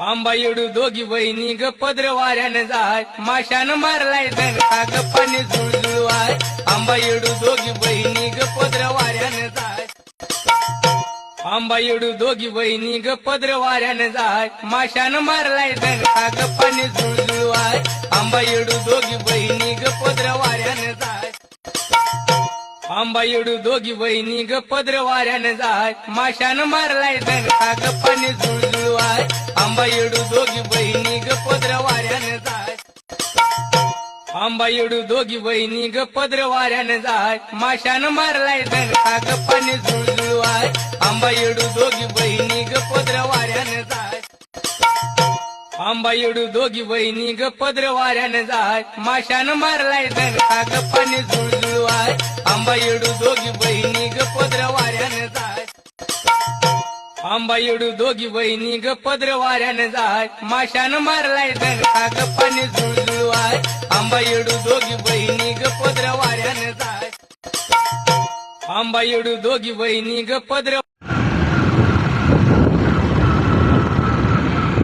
आंबा येडू दोघी बहिणी ग पदर वाऱ्यानं जाय माशानं मारलाय दणका ग पाणी जुळजुळवाय आंबा येडू दोघी बहिणी ग पदर वाऱ्यानं जाय आंबा येडू दोघी बहिणी ग पदर वाऱ्यानं जाय माशानं मारलाय दणका ग पाणी जुळजुळवाय आंबा येडू दोघी बहिणी ग पदर वाऱ्यानं जाय आंबा येडू दोघी बहिणी ग पदर वाऱ्यानं जाय माशानं मारलाय दणका ग पाणी जुळजुळवाय आंबा येडू दोघी बहिणी ग पदर वाऱ्यानं जाय आंबा येडू दोघी बहिणी ग पदर वाऱ्यानं जाय माशानं मारलाय दणका ग पाणी जुळजुळवाय आंबा येडू दोघी बहिणी ग पदर वाऱ्यानं जाय आंबा येडू दोघी बहिणी ग पदर वाऱ्यानं जाय माशानं मारलाय दणका ग पाणी जुळजुळवाय आंबा येडू दोघी बहिणी ग पदर वाऱ्यानं जाय आंबा येडू दोघी बहिणी ग पदर वाऱ्यानं जाय माशानं मारलाय दणका ग पाणी जुळजुळवाय आंबा येडू दोघी बहिणी ग पदर वाऱ्यानं जाय आंबा येडू दोघी बहिणी ग पदर